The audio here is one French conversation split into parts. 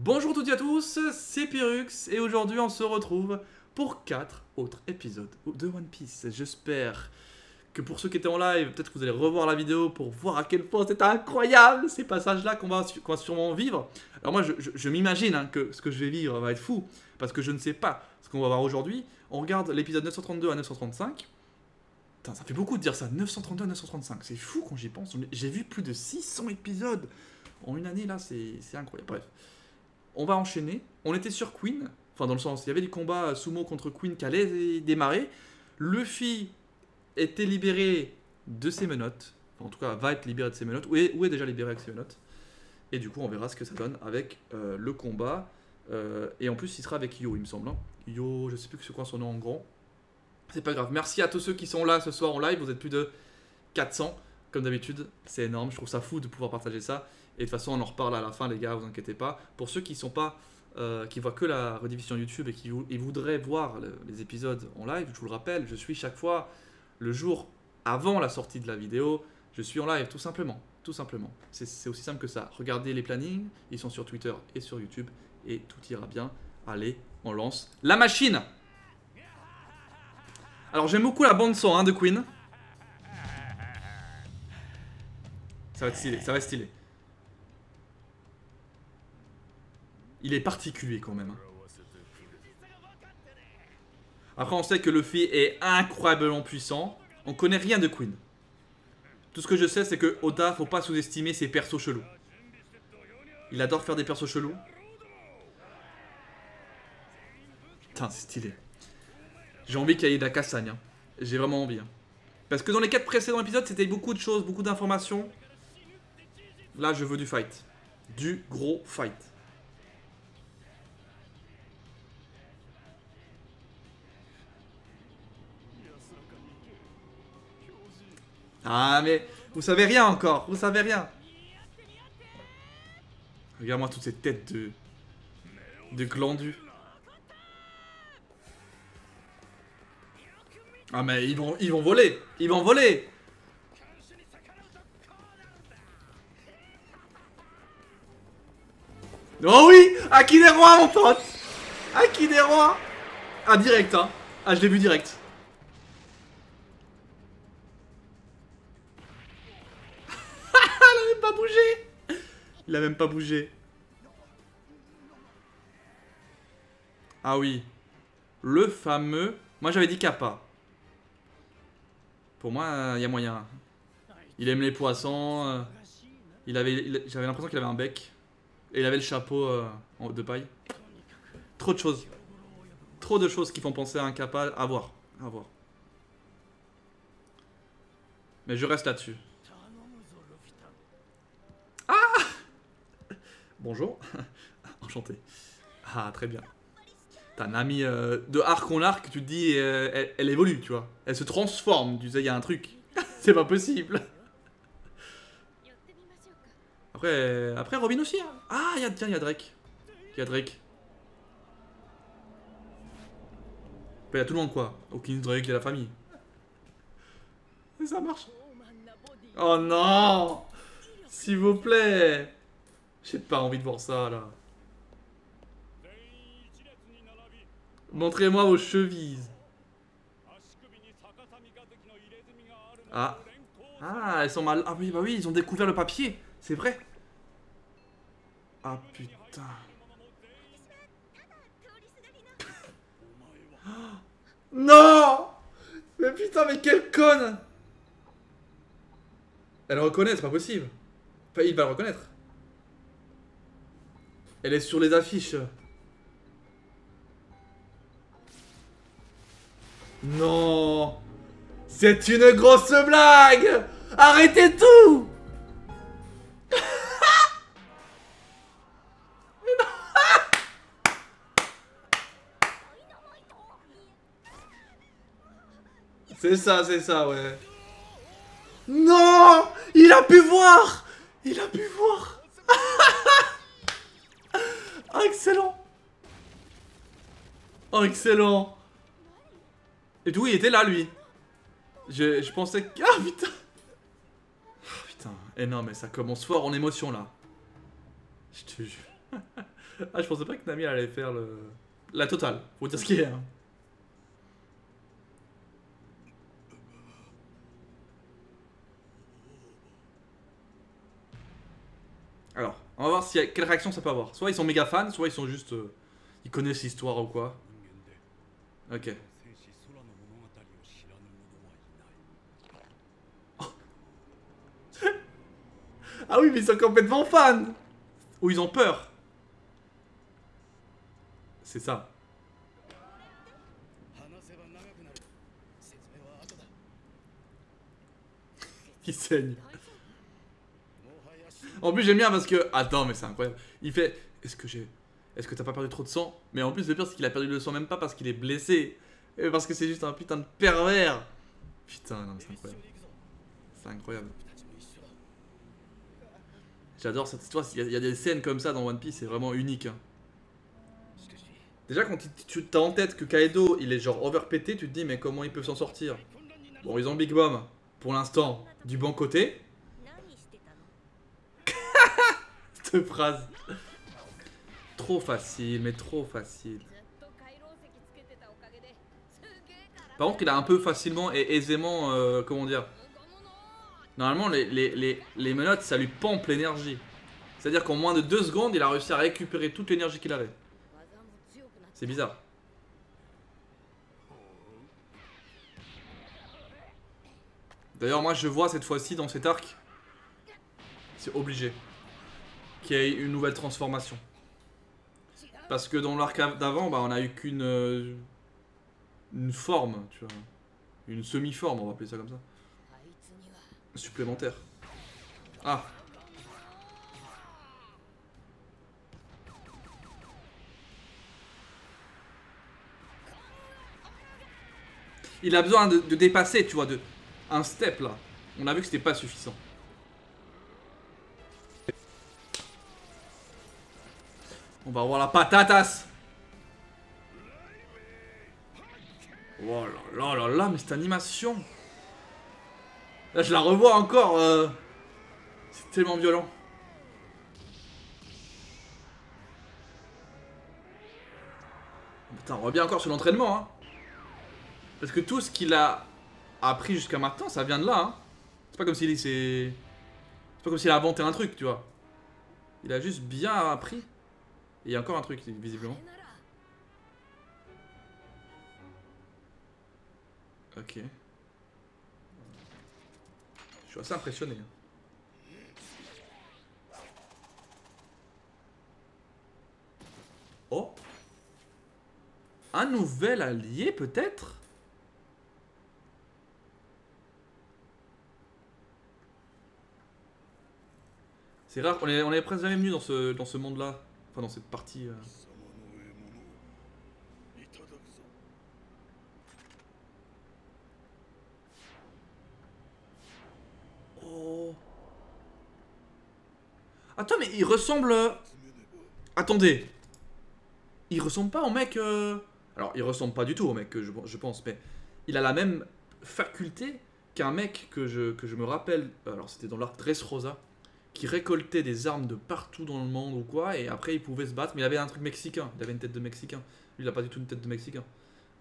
Bonjour à toutes et à tous, c'est Pyrrhux et aujourd'hui on se retrouve pour 4 autres épisodes de One Piece. J'espère que pour ceux qui étaient en live, peut-être que vous allez revoir la vidéo pour voir à quel point c'était incroyable ces passages-là qu'on va sûrement vivre. Alors moi je m'imagine que ce que je vais vivre va être fou parce que je ne sais pas ce qu'on va voir aujourd'hui. On regarde l'épisode 932 à 935. Putain, ça fait beaucoup de dire ça, 932 à 935, c'est fou quand j'y pense. J'ai vu plus de 600 épisodes en une année là, c'est incroyable. Bref. On va enchaîner. On était sur Queen. Enfin, dans le sens, il y avait des combats sumo contre Queen qui allaient démarrer. Luffy était libéré de ses menottes. Enfin, en tout cas, va être libéré de ses menottes. Ou est déjà libéré avec ses menottes. Et du coup, on verra ce que ça donne avec le combat. Et en plus, il sera avec Yo, il me semble. Hein. Yo, je sais plus c'est quoi son nom en grand. C'est pas grave. Merci à tous ceux qui sont là ce soir en live. Vous êtes plus de 400, comme d'habitude. C'est énorme. Je trouve ça fou de pouvoir partager ça. Et de toute façon, on en reparle à la fin, les gars, vous inquiétez pas. Pour ceux qui sont pas, qui voient que la rediffusion YouTube et qui voudraient voir les épisodes en live, je vous le rappelle, je suis chaque fois le jour avant la sortie de la vidéo, je suis en live, tout simplement. Tout simplement. C'est aussi simple que ça. Regardez les plannings, ils sont sur Twitter et sur YouTube, et tout ira bien. Allez, on lance la machine. Alors, j'aime beaucoup la bande-son de Queen. Ça va être stylé, ça va être stylé. Il est particulier quand même. Après, on sait que Luffy est incroyablement puissant. On connaît rien de Queen. Tout ce que je sais, c'est que Oda, faut pas sous-estimer ses persos chelous. Il adore faire des persos chelous. Putain, c'est stylé. J'ai envie qu'il y ait de la cassagne. Hein. J'ai vraiment envie. Hein. Parce que dans les 4 précédents épisodes, c'était beaucoup de choses, beaucoup d'informations. Là, je veux du fight. Du gros fight. Ah mais vous savez rien encore, vous savez rien. Regarde-moi toutes ces têtes de glandus. Ah mais ils vont voler, ils vont voler. Oh oui, Haki des rois mon pote. Haki des rois. Ah direct hein, ah je l'ai vu direct. Pas bougé. Il a même pas bougé. Ah oui. Le fameux... Moi j'avais dit Kappa. Pour moi, il y a moyen. Il aime les poissons. J'avais l'impression qu'il avait un bec. Et il avait le chapeau de paille. Trop de choses. Trop de choses qui font penser à un Kappa. À voir. À voir. Mais je reste là-dessus. Bonjour. Enchanté. Ah, très bien. T'as un ami de arc en arc, tu te dis, elle évolue, tu vois. Elle se transforme, tu sais, il y a un truc. C'est pas possible. Après Robin aussi. Hein. Ah, tiens, il y a Drake. Il y a Drake. Il y a tout le monde, quoi. Aucune Drake, il y a la famille. Mais ça marche. Oh non! S'il vous plaît! J'ai pas envie de voir ça là. Montrez-moi vos chevilles. Ah. Ah, elles sont mal. Ah oui, bah oui, ils ont découvert le papier. C'est vrai. Ah putain. Non! Mais putain, mais quelle conne! Elle le reconnaît, c'est pas possible. Enfin, il va le reconnaître. Elle est sur les affiches. Non. C'est une grosse blague. Arrêtez tout. C'est ça, ouais. Non. Il a pu voir. Il a pu voir. Oh, excellent. Oh, excellent. Et d'où il était là, lui. Je pensais que... Ah, putain. Ah, putain. Eh non, mais ça commence fort en émotion, là. Je te jure. Ah, je pensais pas que Nami elle allait faire la totale, faut dire ce qu'il y a. Hein. Alors, on va voir quelle réaction ça peut avoir. Soit ils sont méga fans, soit ils sont juste... ils connaissent l'histoire ou quoi. Ok. Ah oui, mais ils sont complètement fans. Ou ils ont peur. C'est ça. Il saigne. En plus j'aime bien parce que... Attends, mais c'est incroyable. Il fait... Est-ce que t'as pas perdu trop de sang? Mais en plus le pire c'est qu'il a perdu le sang même pas parce qu'il est blessé. Et parce que c'est juste un putain de pervers. Putain, non mais c'est incroyable. C'est incroyable. J'adore cette histoire. Il y a des scènes comme ça dans One Piece, c'est vraiment unique. Hein. Déjà quand tu t'as en tête que Kaido il est genre overpété, tu te dis mais comment ils peuvent s'en sortir? Bon, ils ont Big Mom pour l'instant du bon côté. Cette phrase. Trop facile, mais trop facile. Par contre, il a un peu facilement et aisément, comment dire. Normalement, les menottes, ça lui pompe l'énergie. C'est-à-dire qu'en moins de 2 secondes, il a réussi à récupérer toute l'énergie qu'il avait. C'est bizarre. D'ailleurs, moi, je vois cette fois-ci dans cet arc, c'est obligé qu'il y ait une nouvelle transformation. Parce que dans l'arc d'avant, bah, on a eu qu'une une forme, tu vois. Une semi-forme, on va appeler ça comme ça. Supplémentaire. Ah. Il a besoin de dépasser, tu vois, un step là. On a vu que c'était pas suffisant. On va voir la patatas. Oh là là là là, mais cette animation. Là, je la revois encore. C'est tellement violent. Putain, on revient encore sur l'entraînement, hein. Parce que tout ce qu'il a appris jusqu'à maintenant, ça vient de là, hein. C'est pas comme s'il c'est pas comme s'il a inventé un truc, tu vois. Il a juste bien appris. Et il y a encore un truc, visiblement. Ok. Je suis assez impressionné. Oh. Un nouvel allié, peut-être? C'est rare, on est presque jamais venu dans ce monde-là. Enfin, dans cette partie... Oh. Attends, mais il ressemble... Attendez. Il ressemble pas au mec... Alors, il ressemble pas du tout au mec, je pense, mais... Il a la même faculté qu'un mec que je me rappelle... Alors, c'était dans l'arc Dressrosa, qui récoltait des armes de partout dans le monde ou quoi, et après, il pouvait se battre, mais il avait un truc mexicain. Il avait une tête de mexicain. Lui, il a pas du tout une tête de mexicain.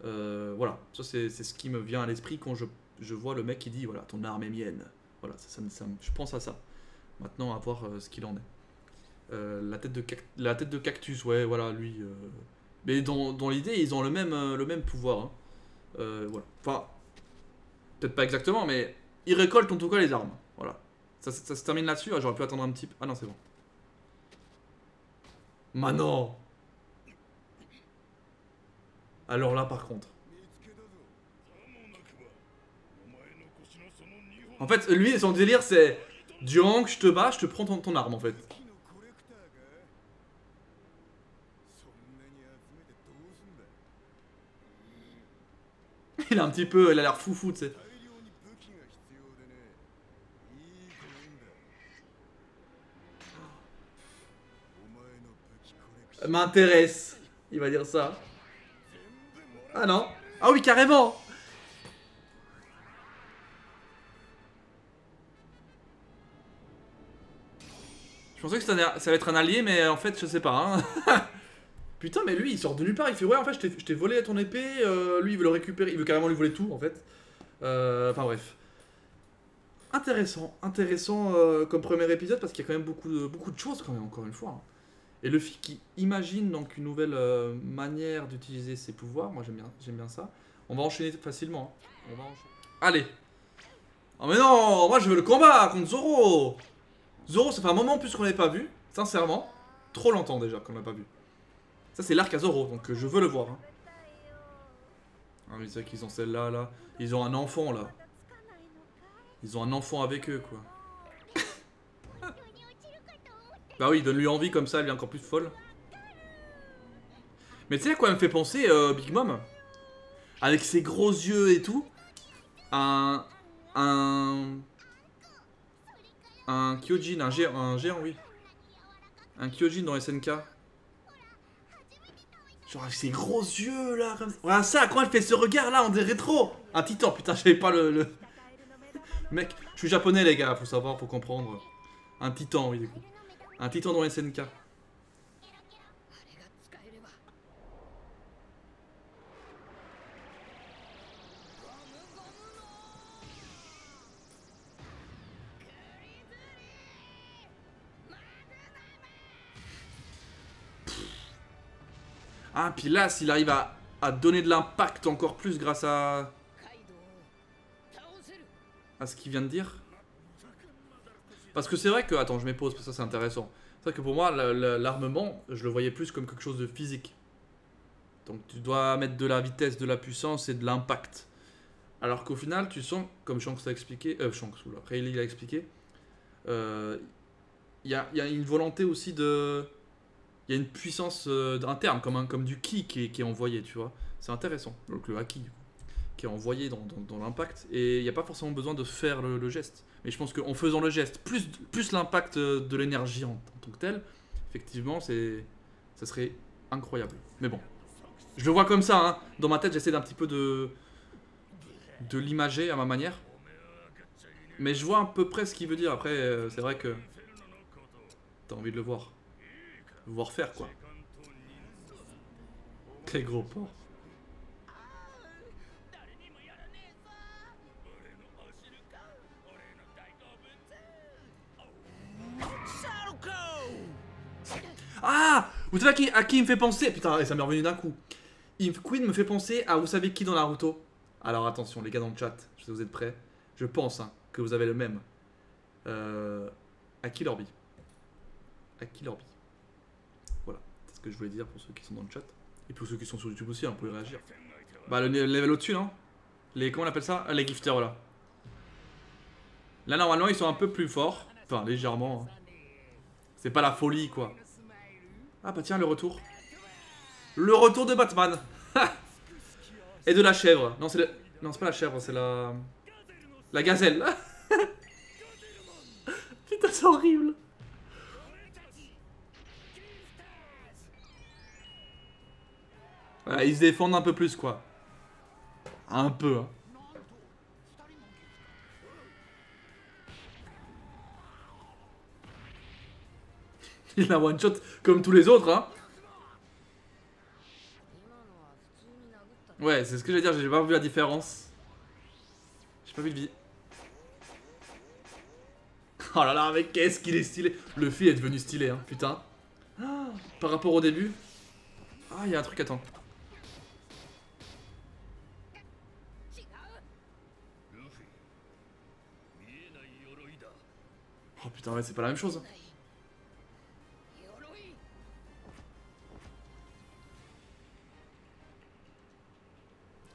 Voilà, ça c'est ce qui me vient à l'esprit quand je vois le mec qui dit, voilà, ton arme est mienne. Voilà, je pense à ça. Maintenant, à voir ce qu'il en est. La tête de cactus, ouais, voilà, lui. Mais dans l'idée, ils ont le même pouvoir. Hein. Voilà. Enfin, peut-être pas exactement, mais ils récoltent en tout cas les armes. Voilà. Ça se termine là-dessus. Ah, j'aurais pu attendre un petit peu. Ah non, c'est bon. Manon. Alors là, par contre. En fait, lui, son délire, c'est... Durant que je te bats, je te prends ton arme, en fait. Il a un petit peu... Il a l'air foufou, tu sais. M'intéresse. Il va dire ça. Ah non. Ah oui, carrément. Je pensais que ça allait être un allié, mais en fait, je sais pas. Hein. Putain, mais lui, il sort de nulle part. Il fait ouais, en fait, je t'ai volé ton épée. Lui, il veut le récupérer. Il veut carrément lui voler tout, en fait. Enfin, bref. Intéressant. Intéressant comme premier épisode parce qu'il y a quand même beaucoup de choses, quand même, encore une fois. Hein. Et Luffy qui imagine donc une nouvelle manière d'utiliser ses pouvoirs. Moi, j'aime bien ça. On va enchaîner facilement. Hein. On va enchaîner. Allez. Oh, mais non, moi, je veux le combat contre Zoro. Zoro, ça fait un moment en plus qu'on l'avait pas vu, sincèrement. Trop longtemps déjà qu'on l'a pas vu. Ça, c'est l'arc à Zoro, donc je veux le voir. Hein. Ah, mais c'est vrai qu'ils ont celle-là, là. Ils ont un enfant, là. Ils ont un enfant avec eux, quoi. Bah oui, donne-lui envie comme ça, elle est encore plus folle. Mais tu sais à quoi elle me fait penser, Big Mom? Avec ses gros yeux et tout. Un Kyojin, un géant, oui. Un Kyojin dans SNK. Genre avec ses gros yeux là, comme ça. Voilà ça, quand elle fait ce regard là, on dirait trop. Un titan, putain, j'avais pas le... Mec, je suis japonais les gars, faut savoir, faut comprendre. Un titan, oui, du coup. Un titan dans SNK. Ah, puis là, s'il arrive à donner de l'impact encore plus grâce à ce qu'il vient de dire. Parce que c'est vrai que... Attends, je m'épose, parce que ça c'est intéressant. C'est vrai que pour moi, l'armement, je le voyais plus comme quelque chose de physique. Donc tu dois mettre de la vitesse, de la puissance et de l'impact. Alors qu'au final, tu sens, comme Shanks l'a expliqué... Shanks, oula, Rayleigh l'a expliqué. Il y a une volonté aussi de... Il y a une puissance interne, comme du ki qui est envoyé, tu vois. C'est intéressant. Donc le haki, du coup, qui est envoyé dans l'impact. Et il n'y a pas forcément besoin de faire le geste. Mais je pense qu'en faisant le geste, plus l'impact de l'énergie en tant que tel, effectivement, ça serait incroyable. Mais bon, je le vois comme ça, hein. Dans ma tête, j'essaie d'un petit peu de l'imager à ma manière. Mais je vois à peu près ce qu'il veut dire. Après, c'est vrai que t'as envie de le voir. Voir faire quoi. Quel gros porc. Ah, vous savez à qui il me fait penser? Putain, ça m'est revenu d'un coup. Queen me fait penser à vous savez qui dans Naruto? Alors attention les gars dans le chat, je sais que vous êtes prêts. Je pense hein, que vous avez le même. Aki Lorbi. Aki Lorbi. Voilà, c'est ce que je voulais dire pour ceux qui sont dans le chat. Et pour ceux qui sont sur YouTube aussi, hein, vous pouvez réagir. Bah le level au-dessus, non? Comment on appelle ça? Les gifters, voilà. Là normalement ils sont un peu plus forts. Enfin légèrement. Hein. C'est pas la folie quoi. Ah bah tiens le retour. Le retour de Batman. Et de la chèvre. Non c'est pas la chèvre, c'est la gazelle. Putain c'est horrible. Voilà, ils se défendent un peu plus quoi. Un peu hein. Il a one shot comme tous les autres hein. Ouais c'est ce que j'allais dire, j'ai pas vu la différence. J'ai pas vu de vie. Oh là là mais qu'est-ce qu'il est stylé. Luffy est devenu stylé hein putain. Ah, par rapport au début. Ah il y a un truc attends. Oh putain ouais c'est pas la même chose.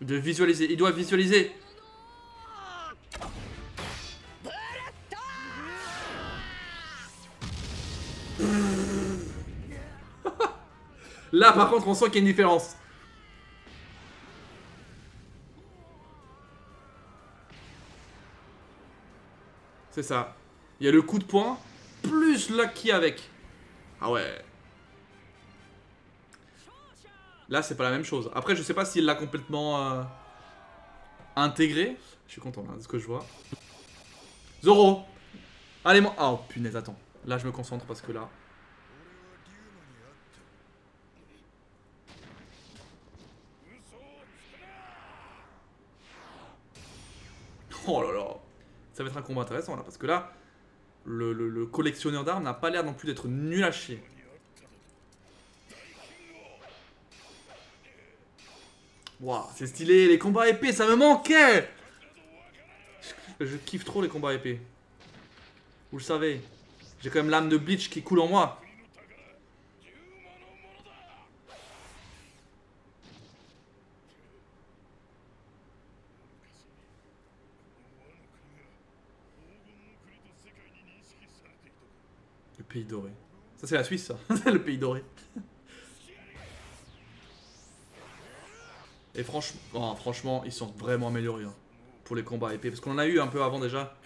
De visualiser, il doit visualiser. Là par contre on sent qu'il y a une différence. C'est ça. Il y a le coup de poing, plus Lucky avec. Ah ouais. Là c'est pas la même chose. Après je sais pas s'il l'a complètement intégré. Je suis content là de ce que je vois. Zoro. Allez moi. Oh punaise attends. Là, je me concentre parce que là... Oh là là. Ça va être un combat intéressant là, parce que là, le collectionneur d'armes n'a pas l'air non plus d'être nul à chier. Waouh, c'est stylé, les combats épais, ça me manquait. Je kiffe trop les combats épais. Vous le savez, j'ai quand même l'âme de Bleach qui coule en moi. Le pays doré. Ça c'est la Suisse ça, c'est le pays doré. Et franchement, ils sont vraiment améliorés hein, pour les combats épais. Parce qu'on en a eu un peu avant déjà.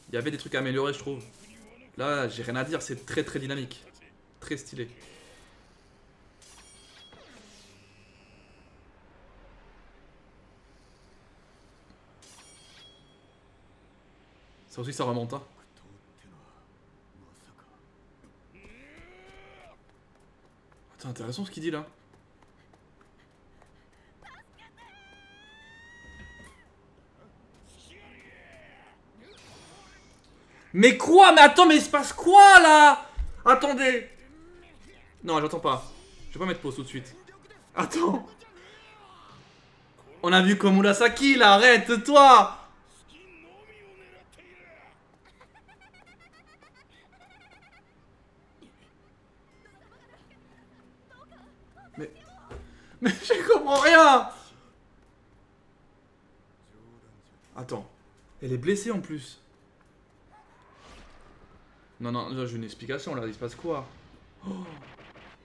Il y avait des trucs à améliorer je trouve. Là j'ai rien à dire, c'est très très dynamique. Très stylé. Ça aussi ça remonte hein. C'est intéressant ce qu'il dit là. Mais quoi? Mais attends, mais il se passe quoi là? Attendez. Non, j'attends pas. Je vais pas mettre pause tout de suite. Attends. On a vu comme Murasaki là, arrête-toi. Mais je comprends rien. Attends. Elle est blessée en plus. Non, non, là j'ai une explication là, il se passe quoi? Oh,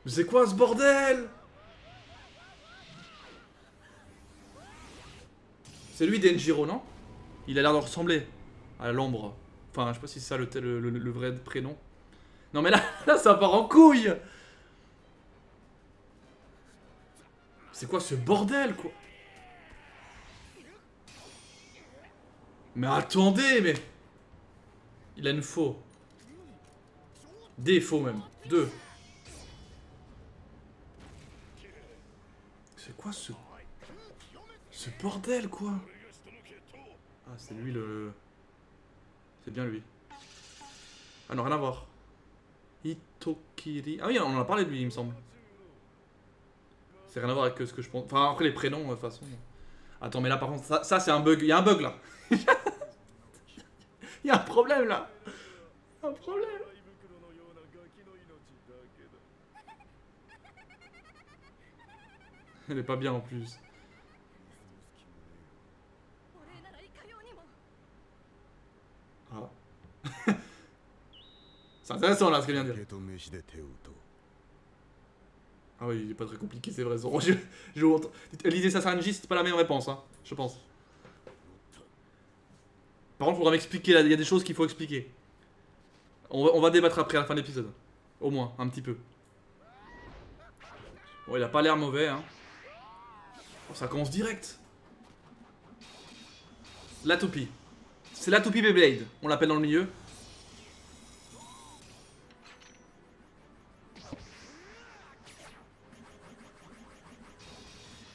mais c'est quoi ce bordel? C'est lui Denjiro, non? Il a l'air de ressembler à l'ombre. Enfin, je sais pas si c'est ça le vrai prénom. Non mais là, là ça part en couille. C'est quoi ce bordel quoi? Mais attendez, mais... Il a une faux. Des faux même. Deux. C'est quoi ce... Ce bordel quoi? Ah c'est lui le... C'est bien lui. Ah non rien à voir. Itokiri... Ah oui on en a parlé de lui il me semble. C'est rien à voir avec ce que je pense. Enfin après les prénoms de toute façon. Attends mais là par contre ça c'est un bug. Il y a un bug là. Il y a un problème là. Un problème. Elle est pas bien en plus. Ah. C'est intéressant là ce qu'elle vient de dire. Ah oui, il est pas très compliqué, c'est vrai. L'idée Sasanji, c'est pas la même réponse, hein, je pense. Par contre, il faudra m'expliquer, il y a des choses qu'il faut expliquer. On va débattre après à la fin de l'épisode. Au moins, un petit peu. Bon, il a pas l'air mauvais, hein. Oh, ça commence direct. La toupie. C'est la toupie Beyblade, on l'appelle dans le milieu.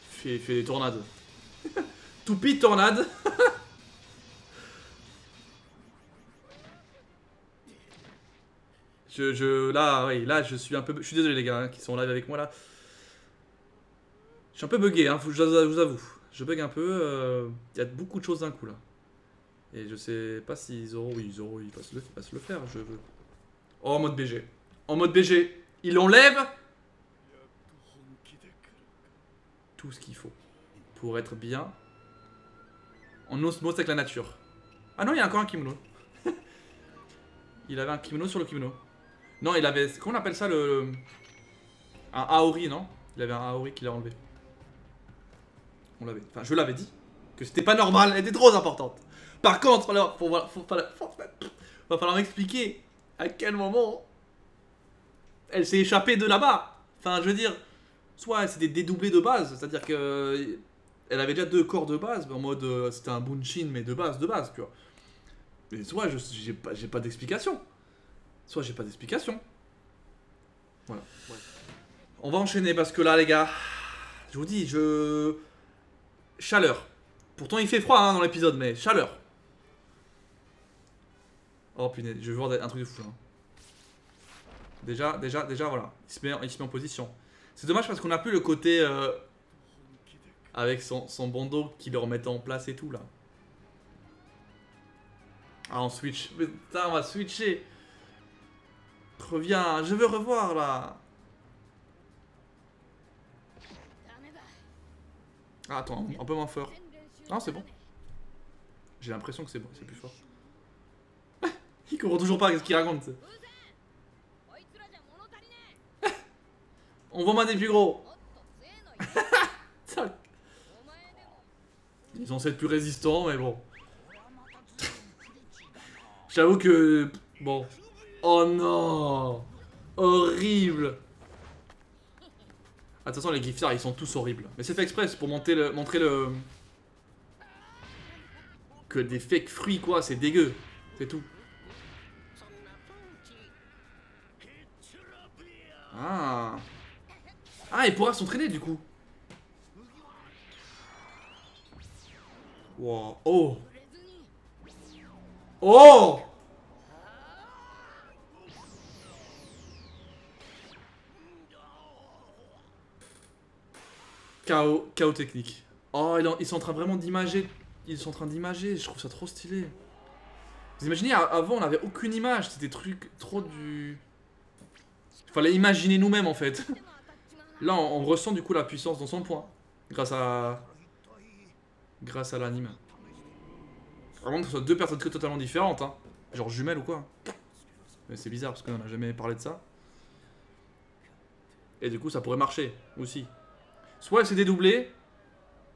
Fait des tornades. Toupie tornade. Là, oui, là, je suis un peu... Je suis désolé les gars hein, qui sont live avec moi là. Je suis un peu bugué, hein, je vous avoue. Je bug un peu. Il y a beaucoup de choses d'un coup là. Et je sais pas si Zoro... Oui, Zoro, il va se le faire. Je veux... Oh, en mode BG. En mode BG. Il enlève... tout ce qu'il faut. Pour être bien... en osmose avec la nature. Ah non, il y a encore un kimono. Il avait un kimono sur le kimono. Non, il avait... Comment on appelle ça le... Un Aori, non? Il avait un Aori qu'il a enlevé. On l'avait... Enfin, je l'avais dit. Que c'était pas normal, elle était trop importante. Par contre, alors, va falloir m'expliquer à quel moment elle s'est échappée de là-bas. Enfin, je veux dire... Soit c'est des dédoublés de base, c'est-à-dire que... Elle avait déjà 2 corps de base, en mode... c'était un Bunshin, mais de base, tu vois. Mais soit j'ai pas d'explication. soit j'ai pas d'explication. Voilà. Ouais. On va enchaîner parce que là, les gars, je vous dis, chaleur. Pourtant, il fait froid hein, dans l'épisode, mais chaleur. Oh punaise, je veux voir un truc de fou là. Déjà, voilà. Il se met en position. C'est dommage parce qu'on a plus le côté avec son bandeau qui le remettait en place et tout là. Ah, on switch. Putain, on va switcher. Reviens, je veux revoir là. Ah, attends, un peu moins fort. Ah, c'est bon. J'ai l'impression que c'est bon, c'est plus fort. Il comprend toujours pas ce qu'il raconte. On voit des plus gros. Ils sont censés être plus résistants, mais bon. J'avoue que... Bon. Oh non. Horrible. Ah, de toute façon, les gifters, ils sont tous horribles. Mais c'est fait exprès, c'est pour montrer le... Que des fake fruits, quoi, c'est dégueu. C'est tout. Ah. Ah, il pourra s'entraîner, du coup. Wow. Oh. Oh. Chaos technique. Oh, ils sont en train vraiment d'imager. Ils sont en train d'imager, je trouve ça trop stylé. Vous imaginez, avant on avait aucune image, c'était des trucs trop du... Fallait imaginer nous-mêmes en fait. Là on ressent du coup la puissance dans son point. Grâce à l'anime. Vraiment que ce soit deux personnes totalement différentes, hein. Genre jumelles ou quoi. Mais c'est bizarre parce qu'on n'a jamais parlé de ça. Et du coup ça pourrait marcher aussi. Soit elle s'est dédoublée,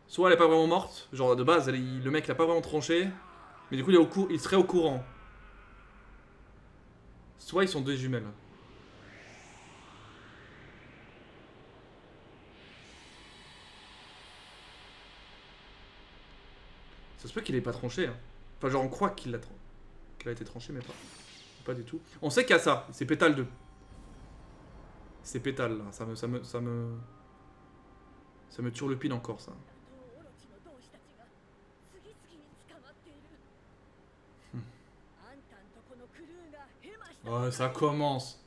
soit elle est pas vraiment morte. Genre de base, le mec l'a pas vraiment tranché. Mais du coup il serait au courant. Soit ils sont deux jumelles. Ça se peut qu'il ait pas tranché. Hein. Enfin genre on croit qu'il a été tranché mais pas du tout. On sait qu'il y a ça, c'est pétale 2. C'est pétale là, ça me turlupine encore ça. Oh, ça commence.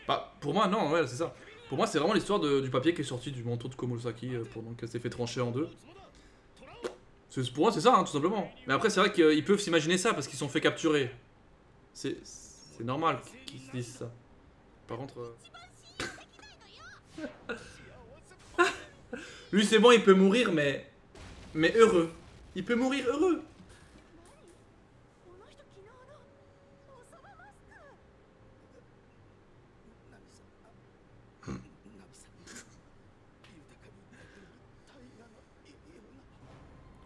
Bah, pour moi, non, ouais, c'est ça. Pour moi, c'est vraiment l'histoire du papier qui est sorti du manteau de Komurosaki pendant qu'elle s'est fait trancher en deux. Pour moi, c'est ça, hein, tout simplement. Mais après, c'est vrai qu'ils peuvent s'imaginer ça parce qu'ils sont fait capturer. C'est normal qu'ils se disent ça. Par contre... Lui, c'est bon, il peut mourir, mais heureux. Il peut mourir heureux.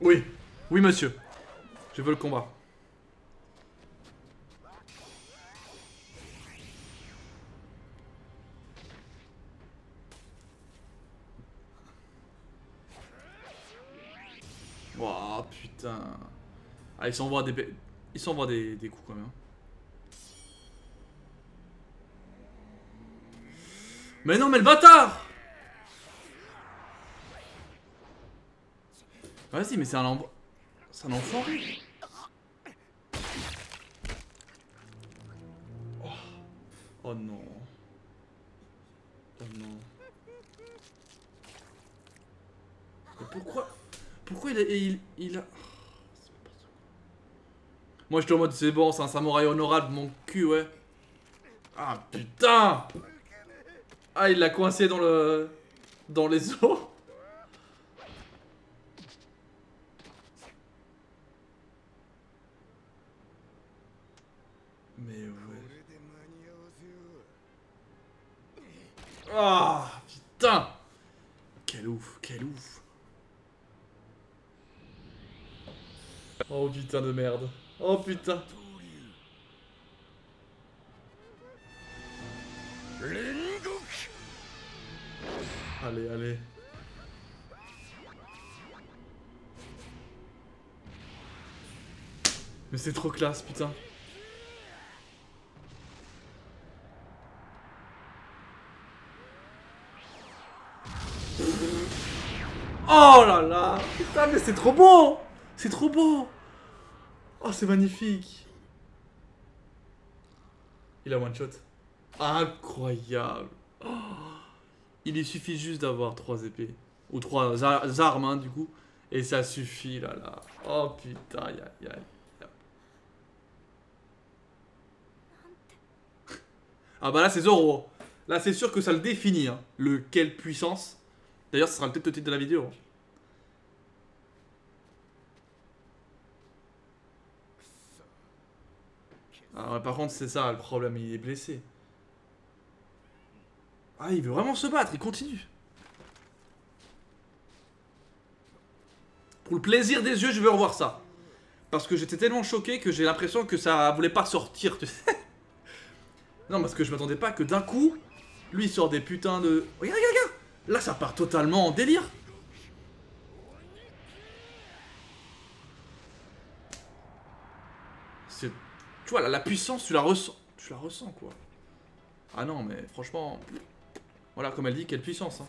Oui, oui monsieur. Je veux le combat. Oh putain. Ah, il s'envoie des coups quand même. Mais non, mais le bâtard! Vas-y, mais c'est un enfoiré. Oh non. Oh non. Mais pourquoi il a... Moi je suis en mode c'est bon, c'est un samouraï honorable, mon cul, ouais. Ah putain! Ah, il l'a coincé dans les os. Mais ouais. Ah putain! Quel ouf, quel ouf. Oh putain de merde. Oh putain. Ah, Mais c'est trop classe, putain. Oh là là. Putain, mais c'est trop beau. C'est trop beau. Oh, c'est magnifique. Il a one shot. Incroyable. Oh. Il lui suffit juste d'avoir 3 épées. Ou 3 armes, hein, du coup. Et ça suffit, là, là. Oh, putain, aïe, aïe, aïe. Ah bah là, c'est Zoro. Là, c'est sûr que ça le définit, hein. Le quelle puissance. D'ailleurs, ce sera peut-être le titre de la vidéo. Ah, ouais, par contre, c'est ça le problème, il est blessé. Ah, il veut vraiment se battre, il continue. Pour le plaisir des yeux, je veux revoir ça. Parce que j'étais tellement choqué que j'ai l'impression que ça voulait pas sortir, tu sais. Non, parce que je m'attendais pas que d'un coup, lui il sort des putains de... Regarde, regarde, regarde. Là, ça part totalement en délire. C'est... Tu vois, la puissance, tu la ressens. Tu la ressens, quoi. Ah non, mais franchement... Voilà, comme elle dit, quelle puissance, hein.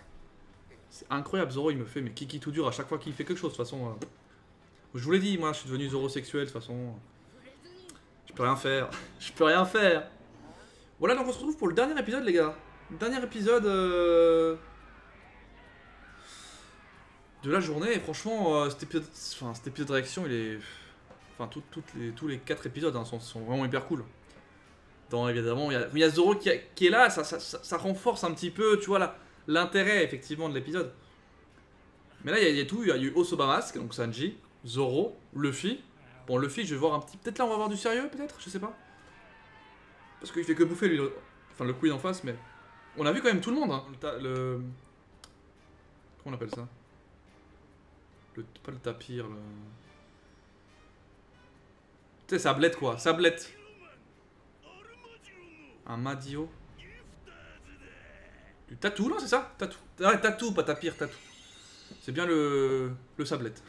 C'est incroyable, Zoro, il me fait mais kiki tout dur à chaque fois qu'il fait quelque chose, de toute façon. Je vous l'ai dit, moi, je suis devenu Zoro sexuel, de toute façon. Je peux rien faire. Je peux rien faire. Voilà, donc on se retrouve pour le dernier épisode, les gars. Dernier épisode de la journée. Et franchement, cet épisode de réaction, il est... Enfin, tous les 4 épisodes hein, sont vraiment hyper cool. Donc, évidemment, il y a Zoro qui est là, ça renforce un petit peu, tu vois, l'intérêt, effectivement, de l'épisode. Mais là, il y a tout. Il y a eu Osoba Mask, donc Sanji, Zoro, Luffy. Bon, Luffy, je vais voir un petit... Peut-être là, on va avoir du sérieux, peut-être. Je sais pas. Parce qu'il fait que bouffer, lui. Enfin, le queen en face, mais... On a vu quand même tout le monde, hein. Comment on appelle ça? Pas le tapir, le... Tu sais, sablette, quoi. Sablette. Un Madio. Du tatou, non, c'est ça? Tatou. Ouais, tatou, pas tapir, tatou. C'est bien le sablette.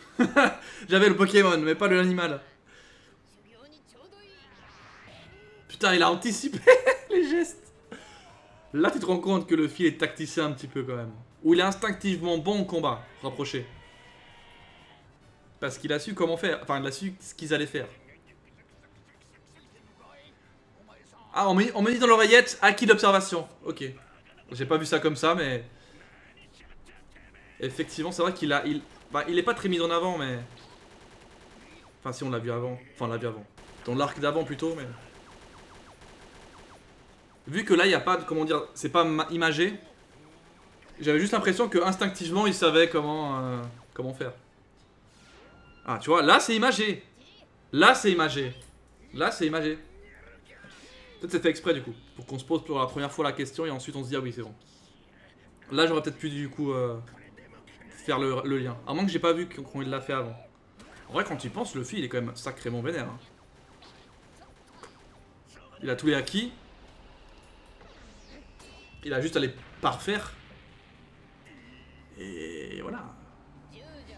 J'avais le Pokémon, mais pas l'animal. Putain, il a anticipé les gestes. Là, tu te rends compte que le fil est tacticien un petit peu quand même. Ou il est instinctivement bon au combat, rapproché. Parce qu'il a su comment faire. Enfin, il a su ce qu'ils allaient faire. Ah, on me dit dans l'oreillette, acquis d'observation. Ok. J'ai pas vu ça comme ça, mais... Effectivement, c'est vrai qu'il a... il est pas très mis en avant, mais... Enfin, si, on l'a vu avant. Enfin, on l'a vu avant. Dans l'arc d'avant, plutôt, mais... Vu que là, il n'y a pas de... Comment dire... C'est pas imagé. J'avais juste l'impression que instinctivement, il savait comment faire. Ah, tu vois, là, c'est imagé. Là, c'est imagé. Là, c'est imagé. Peut-être c'est fait exprès, du coup. Pour qu'on se pose pour la première fois la question et ensuite on se dit, ah oui, c'est bon. Là, j'aurais peut-être pu, du coup, faire le lien. À moins que j'ai pas vu qu'on l'a fait avant. En vrai, quand tu y penses, Luffy, il est quand même sacrément vénère. Hein. Il a tous les acquis. Il a juste à les parfaire. Et voilà.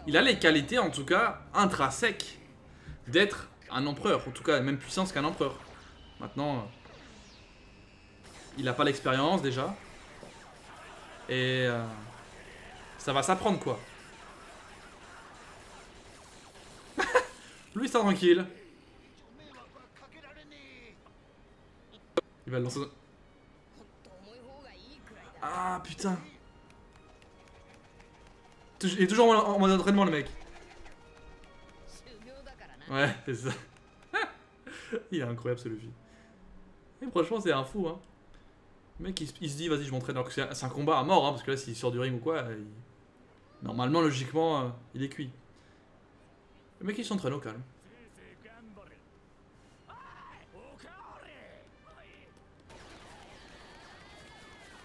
Il a les qualités, en tout cas, intrinsèques d'être un empereur. En tout cas, la même puissance qu'un empereur. Maintenant, il n'a pas l'expérience, déjà. Et ça va s'apprendre, quoi. Lui, c'est tranquille. Il va le lancer... Ah, putain. Il est toujours en mode entraînement, le mec. Ouais, c'est ça. Il est incroyable, ce Luffy. Et franchement, c'est un fou, hein. Le mec, il se dit, vas-y, je m'entraîne. Alors que c'est un combat à mort, hein, parce que là, s'il sort du ring ou quoi, normalement, logiquement, il est cuit. Le mec, il s'entraîne au calme.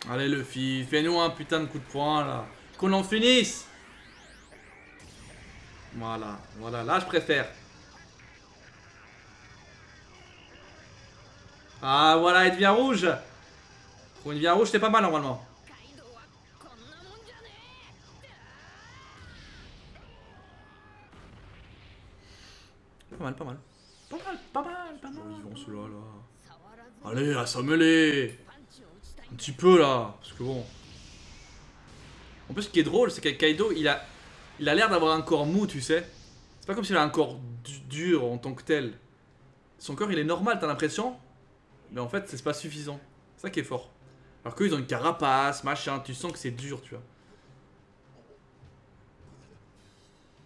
Allez, Luffy, fais-nous un putain de coup de poing, là. Qu'on en finisse. Voilà, voilà, là, je préfère. Ah, voilà, il devient rouge. Pour une devient rouge, c'est pas mal, normalement. Pas mal, pas mal. Pas mal, pas mal, pas mal. Vivant ceux-là, là. Allez, assomme-les. Un petit peu, là. Parce que bon... En plus, ce qui est drôle, c'est que Kaido, il a l'air d'avoir un corps mou, tu sais. C'est pas comme s'il a un corps dur en tant que tel. Son corps, il est normal, t'as l'impression. Mais en fait, c'est pas suffisant. C'est ça qui est fort. Alors qu'eux, ils ont une carapace, machin. Tu sens que c'est dur, tu vois.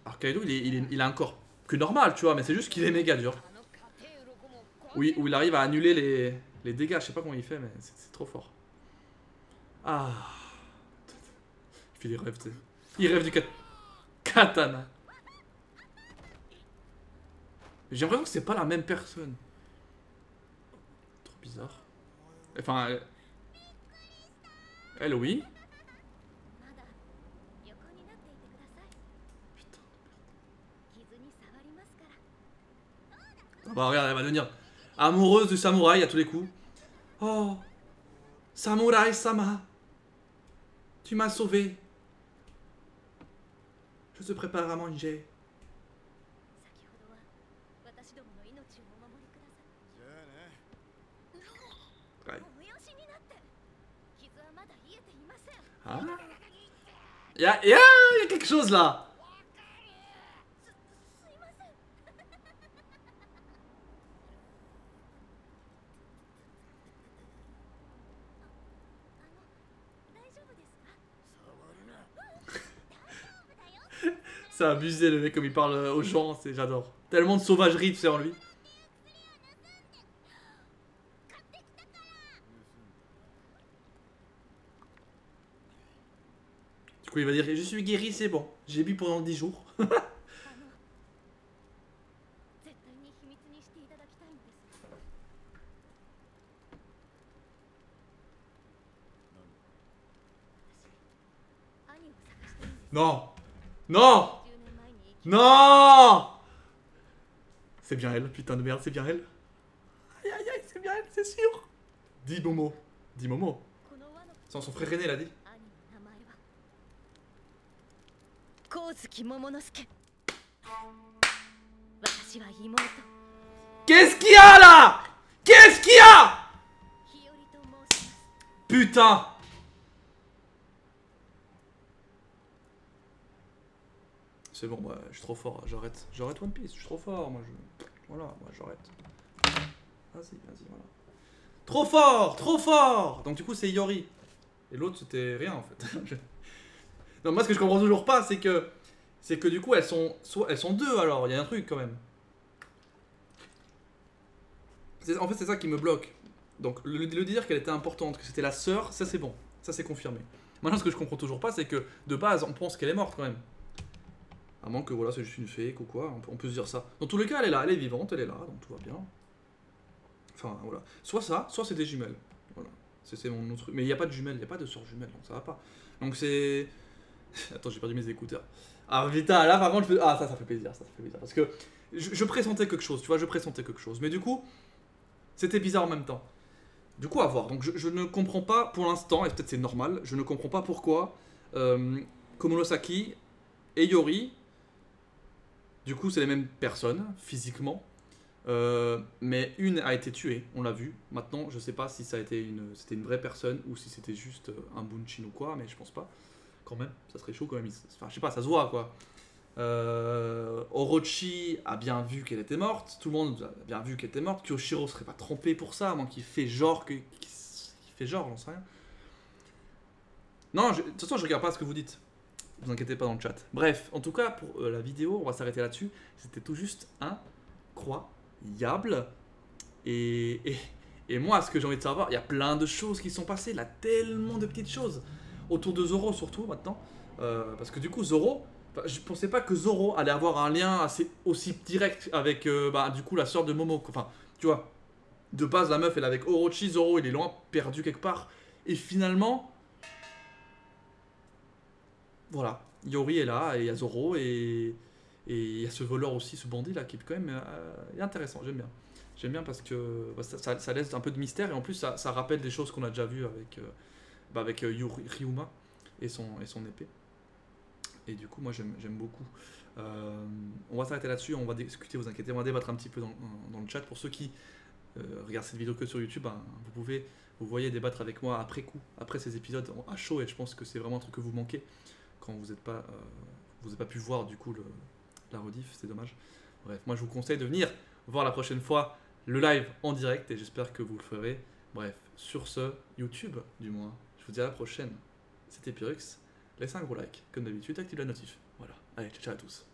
Alors Kaido, il a un corps que normal, tu vois. Mais c'est juste qu'il est méga dur. Oui, où il arrive à annuler les dégâts. Je sais pas comment il fait, mais c'est trop fort. Ah. Il fait des rêves, tu sais. Il rêve du katana. J'ai l'impression que c'est pas la même personne. Trop bizarre. Enfin, elle oui. Putain. Ah bah regarde, elle va devenir amoureuse du samouraï à tous les coups. Oh, samouraï-sama, tu m'as sauvé. Je te prépare à manger. Ouais. Ah. Il y a quelque chose là. C'est abusé le mec comme il parle aux gens, j'adore. Tellement de sauvagerie tu sais en lui. Du coup il va dire je suis guéri, c'est bon. J'ai bu pendant 10 jours. Non. Non. Non. C'est bien elle, putain de merde, c'est bien elle. Aïe aïe aïe, c'est bien elle, c'est sûr. Dis Momo. Dis Momo. C'est son frère aîné, il a dit. Qu'est-ce qu'il y a là? Qu'est-ce qu'il y a? Putain. C'est bon, bah, je suis trop fort, j'arrête. J'arrête One Piece, je suis trop fort, moi je... Voilà, moi j'arrête. Vas-y, vas-y, voilà. Trop fort, trop fort. Donc du coup c'est Iori. Et l'autre c'était rien en fait. Non, moi ce que je comprends toujours pas, c'est que du coup elles sont deux alors, il y a un truc quand même. En fait c'est ça qui me bloque. Donc le dire qu'elle était importante, que c'était la sœur, ça c'est bon, ça c'est confirmé. Maintenant ce que je comprends toujours pas, c'est que de base on pense qu'elle est morte quand même. À moins que voilà, c'est juste une fake ou quoi, on peut se dire ça. Dans tous les cas, elle est là, elle est vivante, elle est là, donc tout va bien. Enfin voilà. Soit ça, soit c'est des jumelles. Voilà. C'est mon autre truc. Mais il n'y a pas de jumelles, il n'y a pas de sœur jumelle, donc ça va pas. Donc c'est. Attends, j'ai perdu mes écouteurs. Ah putain, là par contre, je fais... Ah, ça fait plaisir, ça fait plaisir. Parce que je pressentais quelque chose, tu vois, je pressentais quelque chose. Mais du coup, c'était bizarre en même temps. Du coup, à voir. Donc je ne comprends pas pour l'instant, et peut-être c'est normal, je ne comprends pas pourquoi Komonosaki et Yori. Du coup, c'est les mêmes personnes, physiquement. Mais une a été tuée, on l'a vu. Maintenant, je sais pas si ça a été c'était une vraie personne ou si c'était juste un bunchin ou quoi, mais je pense pas. Quand même, ça serait chaud quand même. Enfin, je sais pas, ça se voit quoi. Orochi a bien vu qu'elle était morte. Tout le monde a bien vu qu'elle était morte. Kyoshiro serait pas trompé pour ça, à moins qu'il fait genre qu'il fait genre, j'en sais rien. Non, de toute façon, je regarde pas ce que vous dites. Vous inquiétez pas dans le chat. Bref, en tout cas, pour la vidéo, on va s'arrêter là-dessus. C'était tout juste incroyable. Et moi, ce que j'ai envie de savoir, il y a plein de choses qui sont passées. Là, tellement de petites choses. Autour de Zoro, surtout, maintenant. Parce que du coup, Zoro... Je pensais pas que Zoro allait avoir un lien aussi direct avec, du coup, la sœur de Momo. Enfin, tu vois, de base, la meuf, elle est avec Orochi. Zoro, il est loin, perdu quelque part. Et finalement... Voilà, Yori est là, et il y a Zoro, et il y a ce voleur aussi, ce bandit là, qui est quand même intéressant, j'aime bien. J'aime bien parce que ça laisse un peu de mystère, et en plus ça rappelle des choses qu'on a déjà vues avec Ryuma et son épée. Et du coup, moi j'aime beaucoup. On va s'arrêter là-dessus, on va discuter, vous inquiétez, on va débattre un petit peu dans le chat. Pour ceux qui regardent cette vidéo que sur YouTube, ben, vous voyez débattre avec moi après coup, après ces épisodes à chaud, et je pense que c'est vraiment un truc que vous manquez quand vous n'êtes pas, vous n'avez pas pu voir du coup la rediff, c'est dommage. Bref, moi je vous conseille de venir voir la prochaine fois le live en direct, et j'espère que vous le ferez. Bref, sur ce, YouTube du moins, je vous dis à la prochaine. C'était Pyrrhux, laissez un gros like, comme d'habitude, activez la notif. Voilà, allez, ciao à tous.